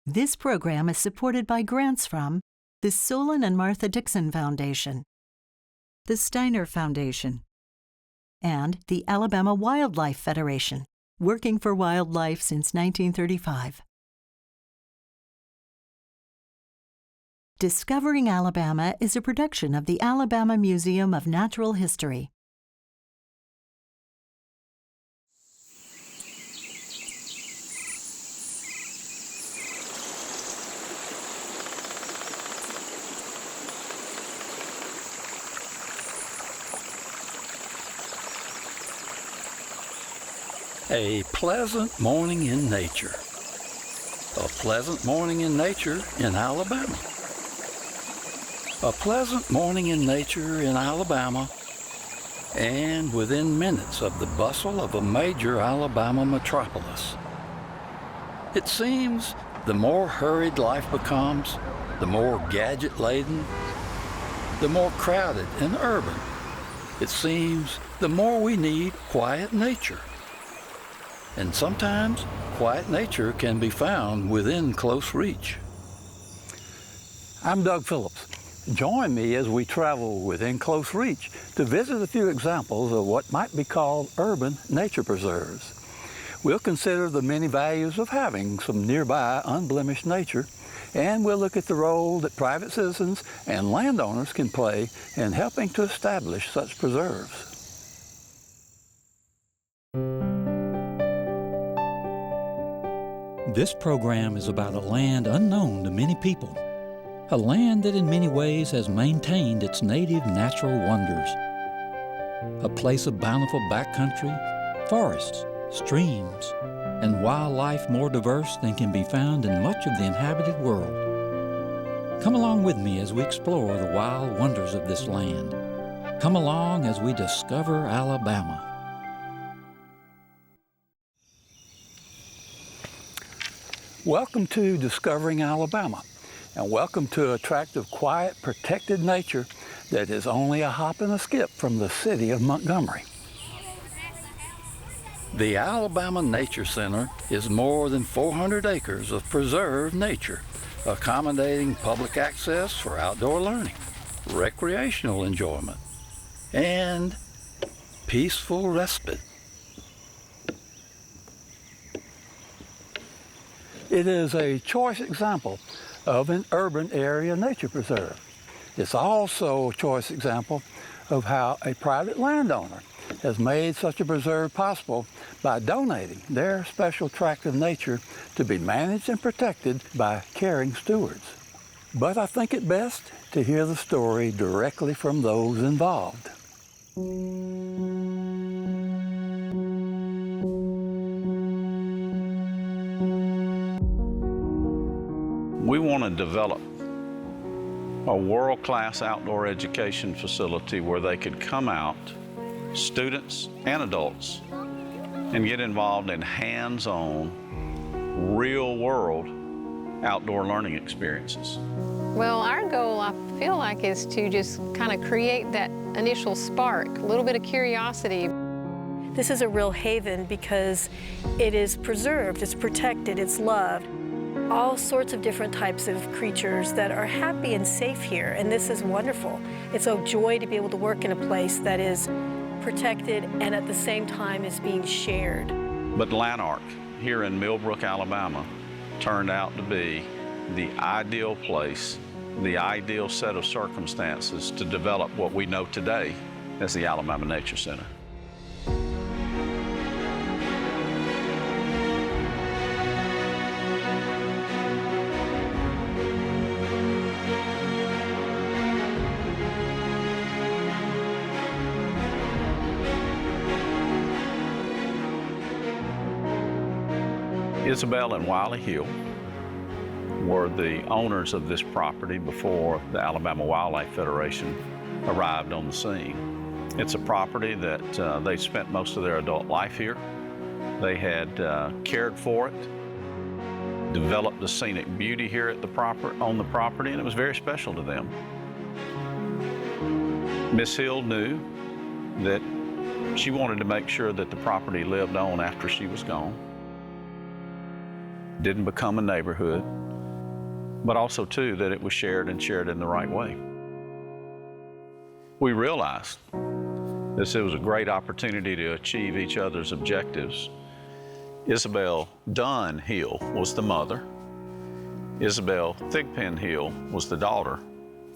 This program is supported by grants from the Solon and Martha Dixon Foundation, the Steiner Foundation, and the Alabama Wildlife Federation, working for wildlife since 1935. Discovering Alabama is a production of the Alabama Museum of Natural History. A pleasant morning in nature. A pleasant morning in nature in Alabama. A pleasant morning in nature in Alabama, and within minutes of the bustle of a major Alabama metropolis. It seems the more hurried life becomes, the more gadget-laden, the more crowded and urban. It seems the more we need quiet nature. And sometimes, quiet nature can be found within close reach. I'm Doug Phillips. Join me as we travel within close reach to visit a few examples of what might be called urban nature preserves. We'll consider the many values of having some nearby unblemished nature, and we'll look at the role that private citizens and landowners can play in helping to establish such preserves. This program is about a land unknown to many people, a land that in many ways has maintained its native natural wonders, a place of bountiful backcountry, forests, streams, and wildlife more diverse than can be found in much of the inhabited world. Come along with me as we explore the wild wonders of this land. Come along as we discover Alabama. Welcome to Discovering Alabama, and welcome to attractive, quiet, protected nature that is only a hop and a skip from the city of Montgomery. The Alabama Nature Center is more than 400 acres of preserved nature, accommodating public access for outdoor learning, recreational enjoyment, and peaceful respite. It is a choice example of an urban area nature preserve. It's also a choice example of how a private landowner has made such a preserve possible by donating their special tract of nature to be managed and protected by caring stewards. But I think it best to hear the story directly from those involved. We want to develop a world-class outdoor education facility where they could come out, students and adults, and get involved in hands-on, real-world outdoor learning experiences. Well, our goal, I feel like, is to just kind of create that initial spark, a little bit of curiosity. This is a real haven because it is preserved, it's protected, it's loved. All sorts of different types of creatures that are happy and safe here, and this is wonderful. It's a joy to be able to work in a place that is protected and at the same time is being shared. But Lanark, here in Millbrook, Alabama, turned out to be the ideal place, the ideal set of circumstances to develop what we know today as the Alabama Nature Center. Isabel and Wiley Hill were the owners of this property before the Alabama Wildlife Federation arrived on the scene. It's a property that they spent most of their adult life here. They had cared for it, developed the scenic beauty here at on the property, and it was very special to them. Miss Hill knew that she wanted to make sure that the property lived on after she was gone. Didn't become a neighborhood, but also too that it was shared and shared in the right way. We realized this was a great opportunity to achieve each other's objectives. Isabel Dunn Hill was the mother. Isabel Thigpen Hill was the daughter,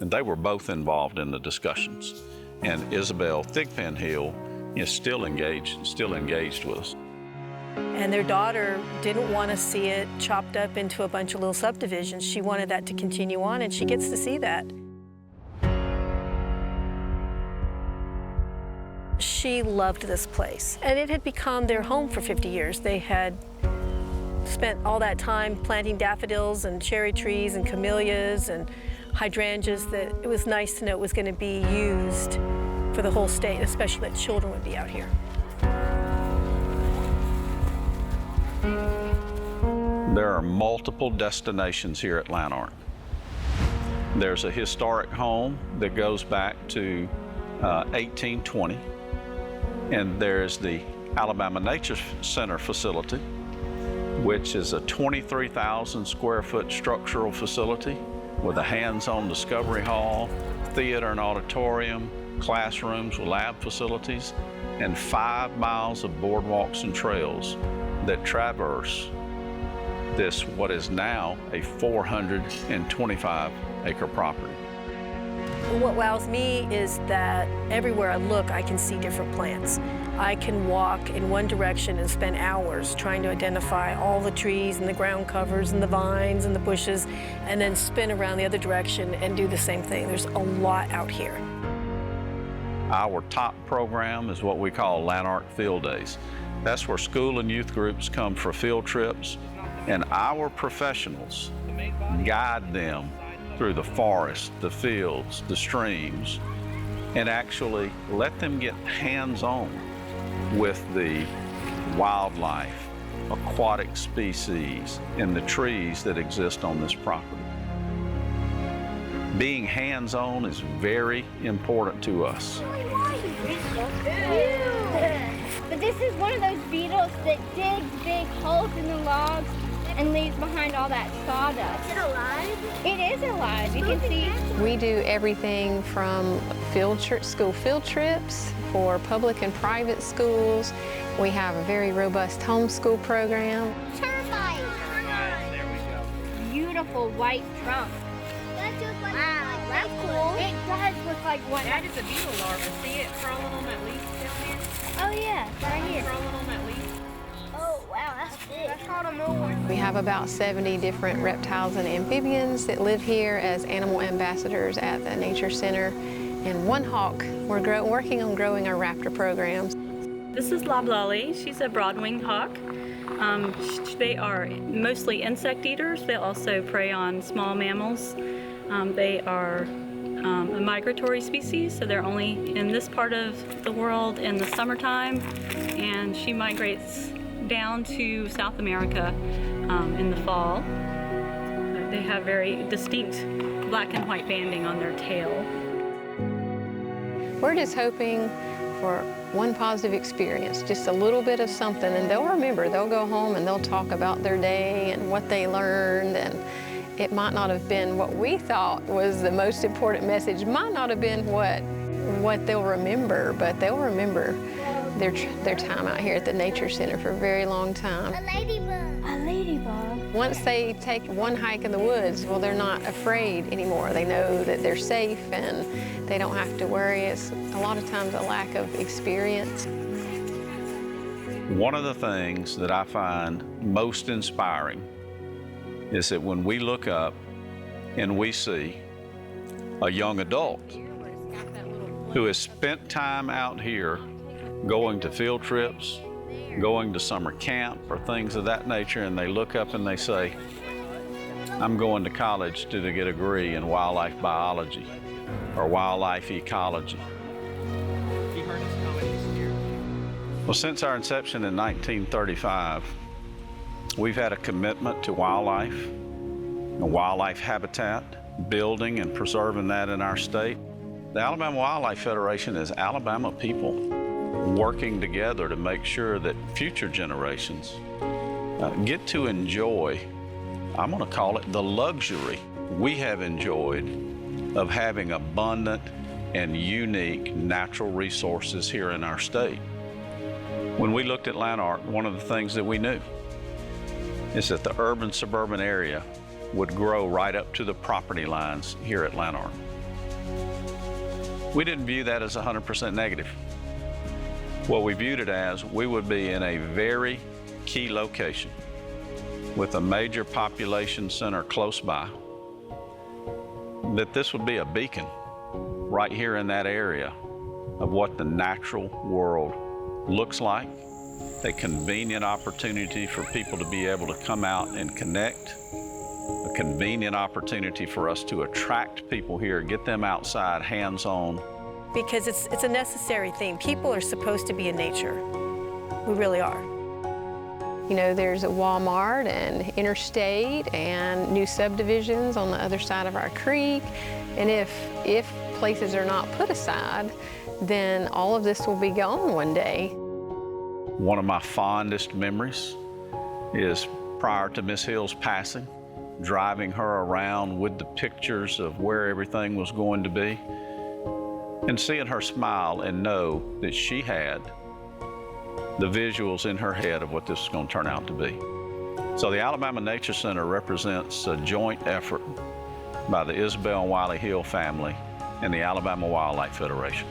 and they were both involved in the discussions. And Isabel Thigpen Hill is still engaged with us. And their daughter didn't want to see it chopped up into a bunch of little subdivisions. She wanted that to continue on, and she gets to see that. She loved this place, and it had become their home for 50 years. They had spent all that time planting daffodils and cherry trees and camellias and hydrangeas that it was nice to know it was going to be used for the whole state, especially that children would be out here. There are multiple destinations here at Lanark. There's a historic home that goes back to 1820, and there's the Alabama Nature Center facility, which is a 23,000 square foot structural facility with a hands-on discovery hall, theater and auditorium, classrooms with lab facilities, and 5 miles of boardwalks and trails that traverse this, what is now a 425-acre property. What wows me is that everywhere I look, I can see different plants. I can walk in one direction and spend hours trying to identify all the trees and the ground covers and the vines and the bushes, and then spin around the other direction and do the same thing. There's a lot out here. Our top program is what we call Lanark Field Days. That's where school and youth groups come for field trips, and our professionals guide them through the forest, the fields, the streams, and actually let them get hands-on with the wildlife, aquatic species, and the trees that exist on this property. Being hands-on is very important to us. But this is one of those beetles that digs big holes in the logs and leaves behind all that sawdust. Is it alive? It is alive. You can see. We do everything from school field trips for public and private schools. We have a very robust homeschool program. Termites. There we go. Beautiful white trunk. Wow, that's cool. It does look like one. That is a beetle larva. See it crawling on that leaf down there? Oh yeah, right here. Crawling on that leaf. Oh wow, that's big. That's called a moor. We have about 70 different reptiles and amphibians that live here as animal ambassadors at the Nature Center. And one hawk, we're working on growing our raptor programs. This is Loblolly. She's a broad-winged hawk. They are mostly insect eaters. They also prey on small mammals. They are a migratory species, so they're only in this part of the world in the summertime, and she migrates down to South America in the fall. They have very distinct black and white banding on their tail. We're just hoping for one positive experience, just a little bit of something, and they'll remember. They'll go home and they'll talk about their day and what they learned, and it might not have been what we thought was the most important message, might not have been what they'll remember, but they'll remember their time out here at the Nature Center for a very long time. A ladybug. A ladybug. Once they take one hike in the woods, well, they're not afraid anymore. They know that they're safe and they don't have to worry. It's a lot of times a lack of experience. One of the things that I find most inspiring is that when we look up and we see a young adult who has spent time out here going to field trips, going to summer camp or things of that nature, and they look up and they say, I'm going to college to get a degree in wildlife biology or wildlife ecology. Well, since our inception in 1935, we've had a commitment to wildlife and wildlife habitat, building and preserving that in our state. The Alabama Wildlife Federation is Alabama people working together to make sure that future generations get to enjoy, I'm going to call it the luxury we have enjoyed of having abundant and unique natural resources here in our state. When we looked at Lanark, one of the things that we knew is that the urban-suburban area would grow right up to the property lines here at Lanark. We didn't view that as 100% negative. What we viewed it as, we would be in a very key location with a major population center close by, that this would be a beacon right here in that area of what the natural world looks like, a convenient opportunity for people to be able to come out and connect, a convenient opportunity for us to attract people here, get them outside, hands-on. Because it's a necessary thing. People are supposed to be in nature. We really are. You know, there's a Walmart and Interstate and new subdivisions on the other side of our creek. And if places are not put aside, then all of this will be gone one day. One of my fondest memories is prior to Miss Hill's passing, driving her around with the pictures of where everything was going to be, and seeing her smile and know that she had the visuals in her head of what this was going to turn out to be. So the Alabama Nature Center represents a joint effort by the Isabel and Wiley Hill family and the Alabama Wildlife Federation.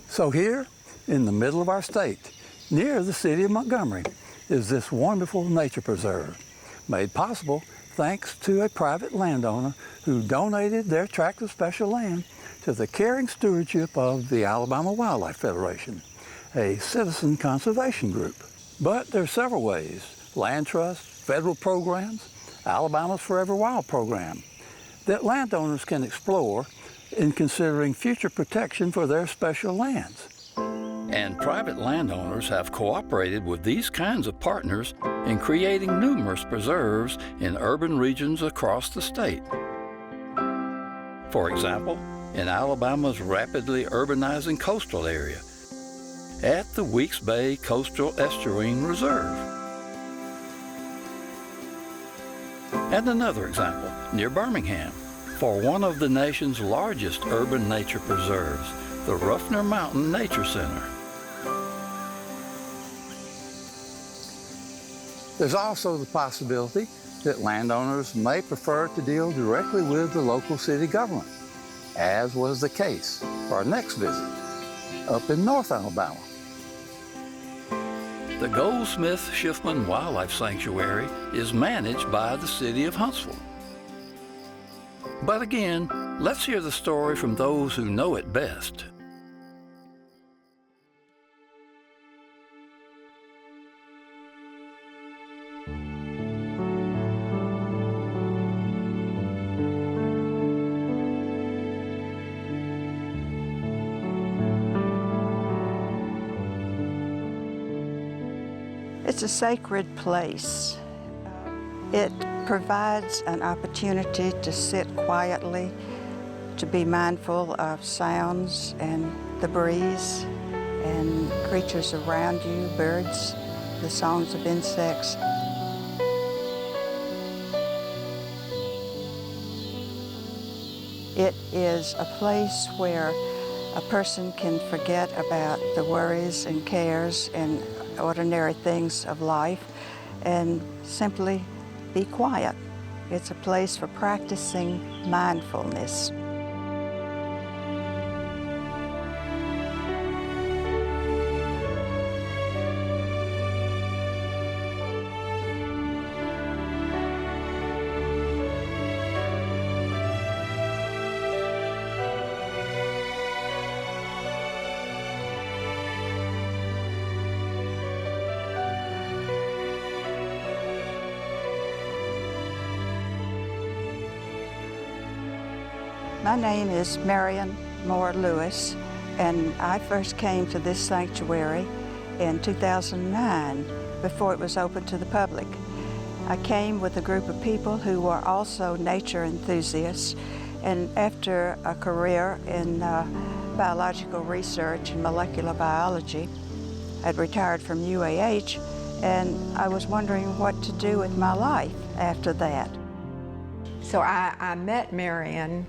So here, in the middle of our state, near the city of Montgomery, is this wonderful nature preserve, made possible thanks to a private landowner who donated their tract of special land to the caring stewardship of the Alabama Wildlife Federation, a citizen conservation group. But there are several ways: land trusts, federal programs, Alabama's Forever Wild program, that landowners can explore in considering future protection for their special lands. And private landowners have cooperated with these kinds of partners in creating numerous preserves in urban regions across the state. For example, in Alabama's rapidly urbanizing coastal area, at the Weeks Bay Coastal Estuarine Reserve. And another example, near Birmingham, for one of the nation's largest urban nature preserves, the Ruffner Mountain Nature Center. There's also the possibility that landowners may prefer to deal directly with the local city government, as was the case for our next visit up in North Alabama. The Goldsmith Schiffman Wildlife Sanctuary is managed by the city of Huntsville. But again, let's hear the story from those who know it best. It's a sacred place. It provides an opportunity to sit quietly, to be mindful of sounds and the breeze and creatures around you, birds, the songs of insects. It is a place where a person can forget about the worries and cares and ordinary things of life and simply be quiet. It's a place for practicing mindfulness. My name is Marion Moore Lewis, And I first came to this sanctuary in 2009, before it was open to the public. I came with a group of people who were also nature enthusiasts, and after a career in biological research and molecular biology, I'd retired from UAH, and I was wondering what to do with my life after that. So I met Marion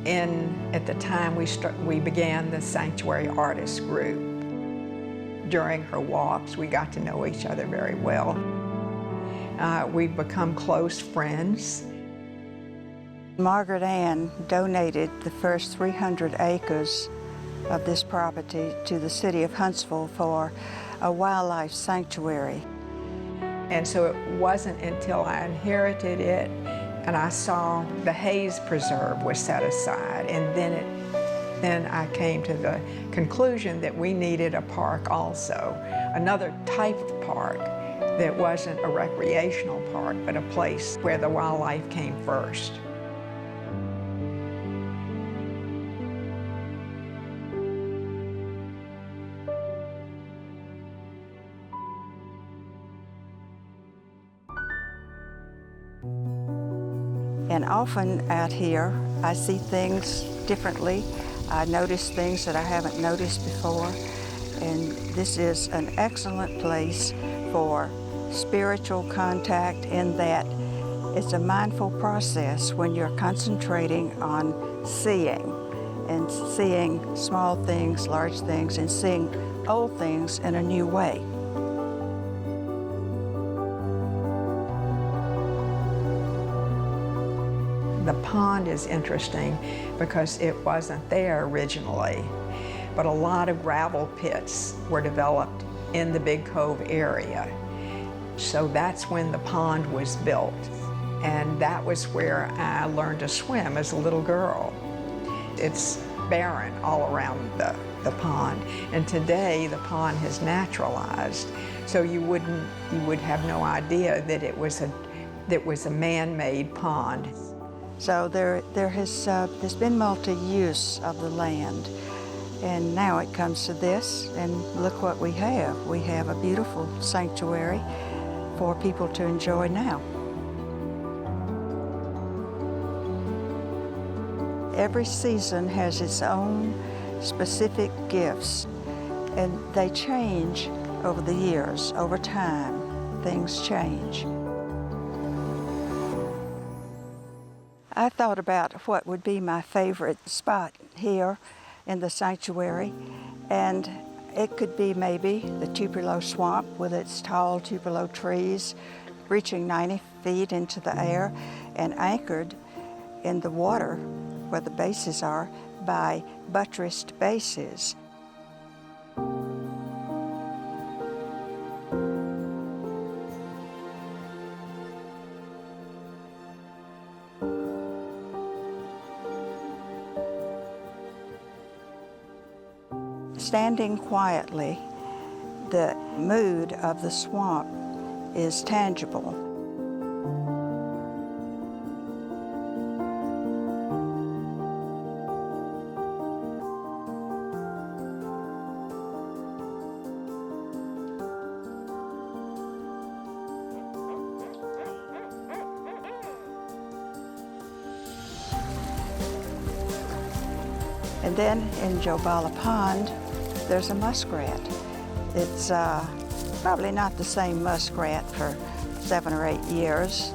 at the time we began the Sanctuary Artist Group. During her walks, we got to know each other very well. We've become close friends. Margaret Ann donated the first 300 acres of this property to the city of Huntsville for a wildlife sanctuary. And so it wasn't until I inherited it and I saw the Hayes Preserve was set aside, and then I came to the conclusion that we needed a park also, another type of park that wasn't a recreational park, but a place where the wildlife came first. And often out here, I see things differently. I notice things that I haven't noticed before. And this is an excellent place for spiritual contact in that it's a mindful process when you're concentrating on seeing, and seeing small things, large things, and seeing old things in a new way. The pond is interesting because it wasn't there originally, but a lot of gravel pits were developed in the Big Cove area. So that's when the pond was built. And that was where I learned to swim as a little girl. It's barren all around the pond. And today the pond has naturalized. So you would have no idea that it was a man-made pond. So there's been multi-use of the land. And now it comes to this, and look what we have. We have a beautiful sanctuary for people to enjoy now. Every season has its own specific gifts, and they change over the years, over time. Things change. I thought about what would be my favorite spot here in the sanctuary, and it could be maybe the Tupelo Swamp with its tall Tupelo trees reaching 90 feet into the air and anchored in the water where the bases are by buttressed bases. Standing quietly, the mood of the swamp is tangible. And then in Jobala Pond, there's a muskrat. It's probably not the same muskrat for 7 or 8 years.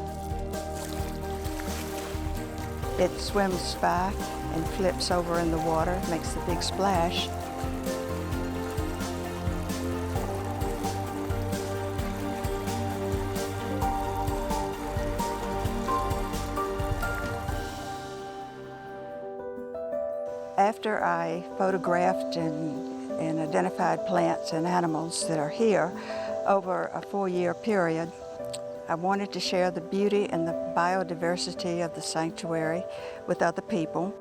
It swims by and flips over in the water, makes a big splash. After I photographed and identified plants and animals that are here over a 4-year period, I wanted to share the beauty and the biodiversity of the sanctuary with other people.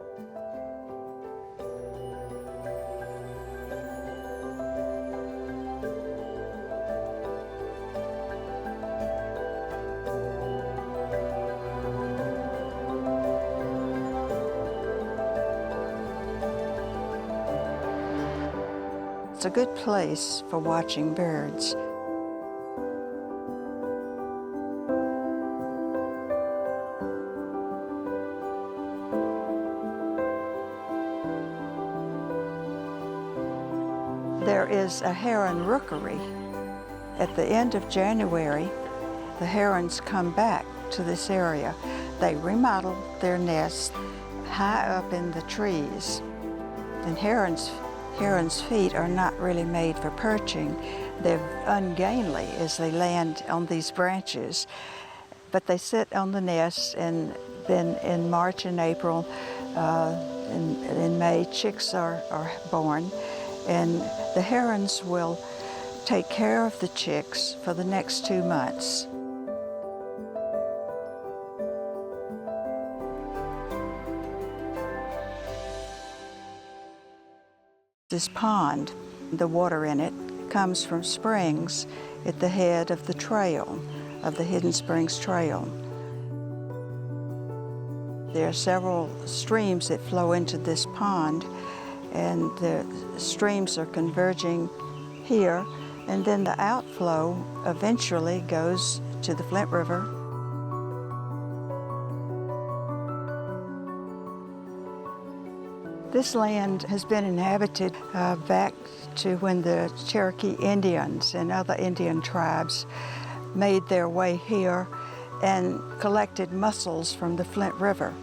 It's a good place for watching birds. There is a heron rookery. At the end of January, the herons come back to this area. They remodel their nests high up in the trees. And herons' feet are not really made for perching. They're ungainly as they land on these branches. But they sit on the nests, and then in March and April, in May, chicks are born. And the herons will take care of the chicks for the next 2 months. This pond, the water in it, comes from springs at the head of the trail, of the Hidden Springs Trail. There are several streams that flow into this pond, and the streams are converging here, and then the outflow eventually goes to the Flint River. This land has been inhabited back to when the Cherokee Indians and other Indian tribes made their way here and collected mussels from the Flint River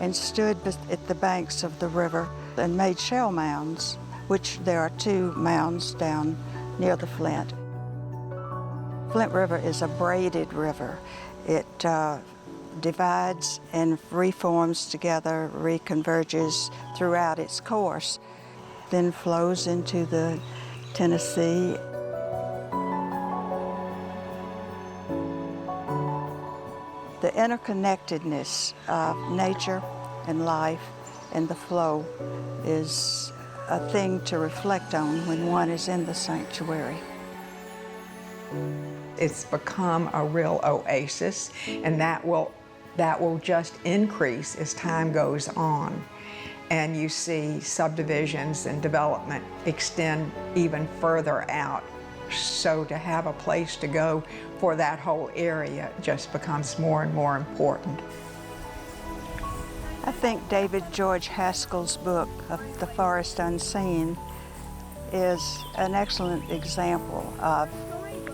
and stood at the banks of the river and made shell mounds, which there are 2 mounds down near the Flint. Flint River is a braided river. It divides and reforms together, reconverges throughout its course, then flows into the Tennessee. The interconnectedness of nature and life and the flow is a thing to reflect on when one is in the sanctuary. It's become a real oasis, and that will just increase as time goes on. And you see subdivisions and development extend even further out. So to have a place to go for that whole area just becomes more and more important. I think David George Haskell's book, of The Forest Unseen, is an excellent example of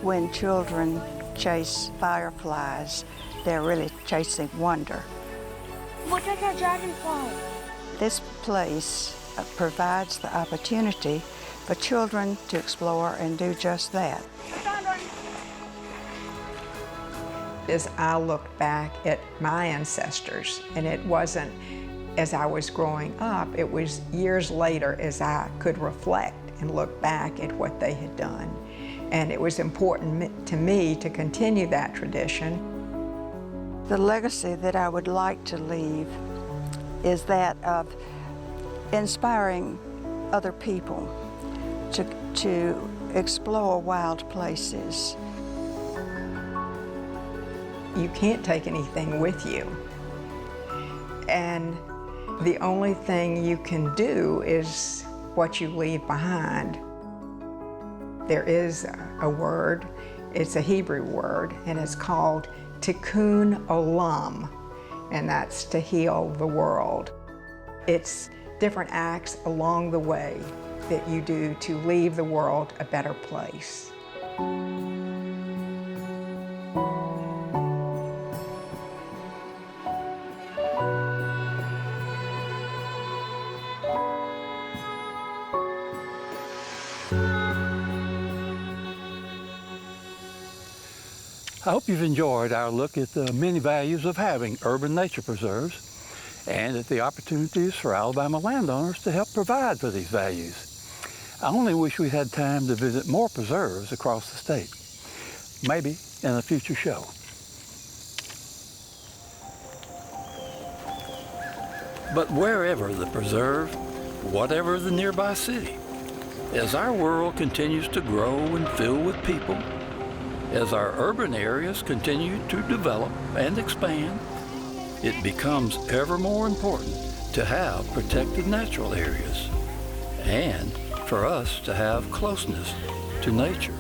when children chase fireflies, they're really chasing wonder. Look at that dragonfly. This place provides the opportunity for children to explore and do just that. As I look back at my ancestors, and it wasn't as I was growing up, it was years later as I could reflect and look back at what they had done. And it was important to me to continue that tradition. The legacy that I would like to leave is that of inspiring other people to explore wild places. You can't take anything with you. And the only thing you can do is what you leave behind. There is a word, it's a Hebrew word, and it's called tikkun olam, and that's to heal the world. It's different acts along the way that you do to leave the world a better place. I hope you've enjoyed our look at the many values of having urban nature preserves and at the opportunities for Alabama landowners to help provide for these values. I only wish we had time to visit more preserves across the state, maybe in a future show. But wherever the preserve, whatever the nearby city, as our world continues to grow and fill with people, as our urban areas continue to develop and expand, it becomes ever more important to have protected natural areas and for us to have closeness to nature.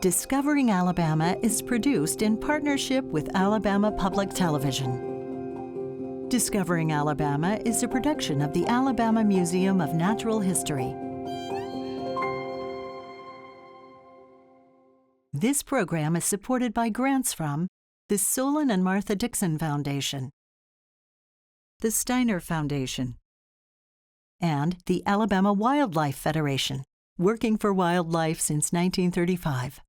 Discovering Alabama is produced in partnership with Alabama Public Television. Discovering Alabama is a production of the Alabama Museum of Natural History. This program is supported by grants from the Solon and Martha Dixon Foundation, the Steiner Foundation, and the Alabama Wildlife Federation, working for wildlife since 1935.